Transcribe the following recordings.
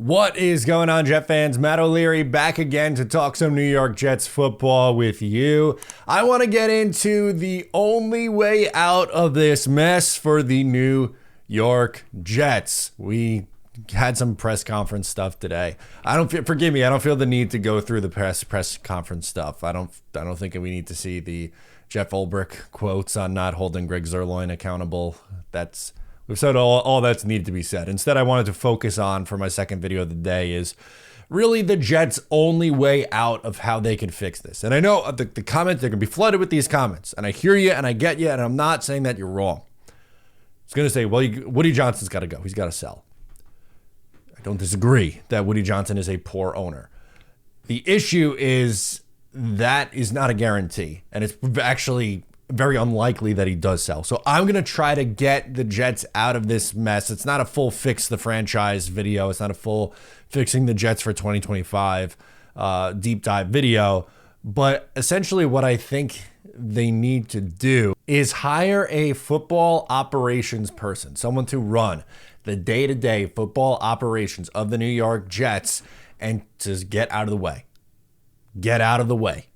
What is going on, Jet fans? Matt O'Leary back again to talk some New York Jets football with you. I want to get into the only way out of this mess for the New York Jets. We had some press conference stuff today. Forgive me, I don't feel the need to go through the press conference stuff. I don't think we need to see the Jeff Ulbrich quotes on not holding Greg Zuerlein accountable. We've said all that's needed to be said. Instead, I wanted to focus on, for my second video of the day, is really the Jets' only way out of how they can fix this. And I know the comments, they're going to be flooded with these comments. And I hear you and I get you, and I'm not saying that you're wrong. I was going to say, well, Woody Johnson's got to go. He's got to sell. I don't disagree that Woody Johnson is a poor owner. The issue is that is not a guarantee. And it's actually very unlikely that he does sell. So I'm going to try to get the Jets out of this mess. It's not a full fix the franchise video. It's not a full fixing the Jets for 2025 deep dive video. But essentially what I think they need to do is hire a football operations person, someone to run the day-to-day football operations of the New York Jets and to get out of the way. Get out of the way.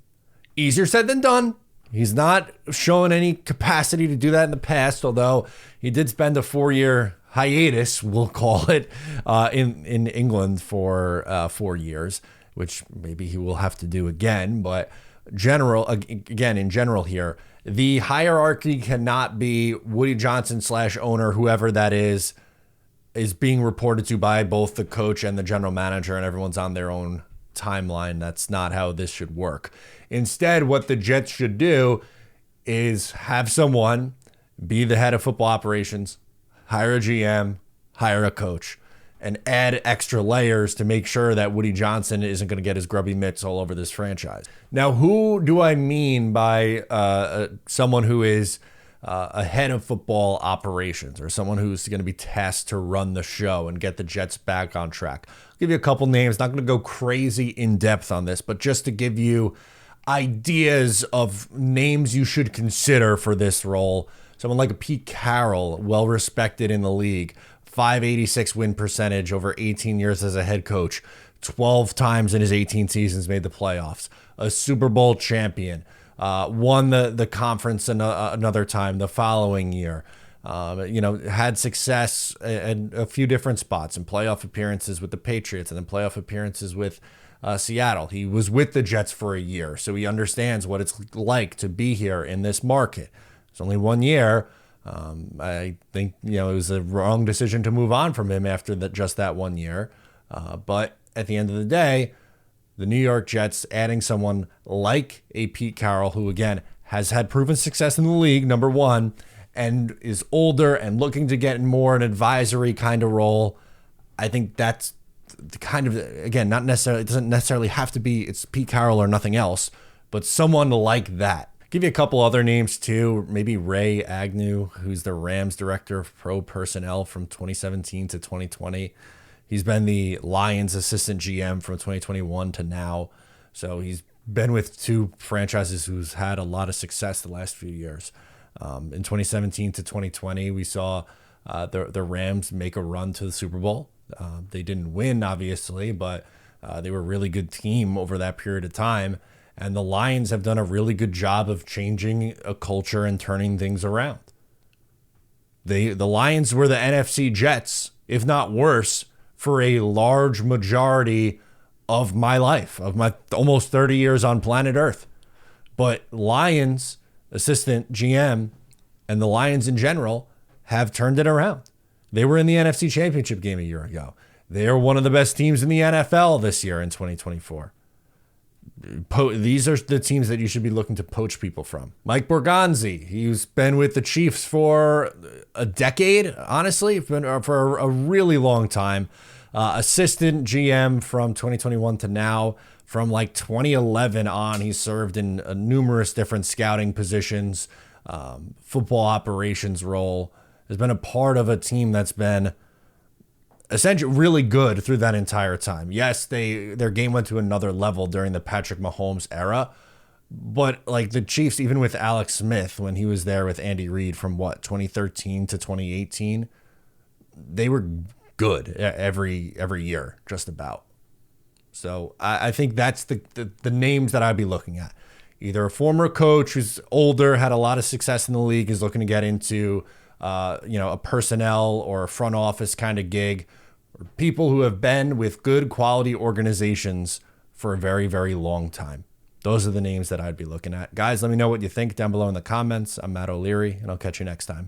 Easier said than done. He's not shown any capacity to do that in the past, although he did spend a 4-year hiatus, we'll call it, in England for 4 years, which maybe he will have to do again. But in general here, the hierarchy cannot be Woody Johnson / owner, whoever that is being reported to by both the coach and the general manager, and everyone's on their own timeline. That's not how this should work. Instead, what the Jets should do is have someone be the head of football operations, hire a GM, hire a coach, and add extra layers to make sure that Woody Johnson isn't going to get his grubby mitts all over this franchise. Now, who do I mean by someone who is a head of football operations, or someone who's going to be tasked to run the show and get the Jets back on track? I'll give you a couple names. Not going to go crazy in depth on this, but just to give you ideas of names you should consider for this role. Someone like a Pete Carroll, well respected in the league, 586 win percentage over 18 years as a head coach, 12 times in his 18 seasons made the playoffs, a Super Bowl champion, won the conference another time the following year. Had success in a few different spots and playoff appearances with the Patriots and then playoff appearances with Seattle. He was with the Jets for a year, so he understands what it's like to be here in this market. It's only 1 year. I think it was a wrong decision to move on from him after just that 1 year. But at the end of the day, the New York Jets adding someone like a Pete Carroll, who again has had proven success in the league, number one, and is older and looking to get more an advisory kind of role. I think that's the kind of, again, not necessarily, it doesn't necessarily have to be it's Pete Carroll or nothing else, but someone like that. Give you a couple other names too. Maybe Ray Agnew, who's the Rams director of pro personnel from 2017 to 2020. He's been the Lions assistant GM from 2021 to now. So he's been with two franchises who's had a lot of success the last few years. In 2017 to 2020, we saw the Rams make a run to the Super Bowl. They didn't win, obviously, but they were a really good team over that period of time. And the Lions have done a really good job of changing a culture and turning things around. The Lions were the NFC Jets, if not worse, for a large majority of my life, of my almost 30 years on planet Earth. But Lions assistant GM and the Lions in general have turned it around. They were in the NFC Championship game a year ago. They are one of the best teams in the NFL this year in 2024. These are the teams that you should be looking to poach people from. Mike Borgonzi, he's been with the Chiefs for a decade, honestly, for a really long time. Assistant GM from 2021 to now. From like 2011 on, he served in numerous different scouting positions, football operations role. Has been a part of a team that's been essentially really good through that entire time. Yes, their game went to another level during the Patrick Mahomes era, but like the Chiefs, even with Alex Smith when he was there with Andy Reid from 2013 to 2018, they were good every year, just about. So I think that's the names that I'd be looking at. Either a former coach who's older, had a lot of success in the league, is looking to get into a personnel or a front office kind of gig, or people who have been with good quality organizations for a very, very long time. Those are the names that I'd be looking at. Guys, let me know what you think down below in the comments. I'm Matt O'Leary, and I'll catch you next time.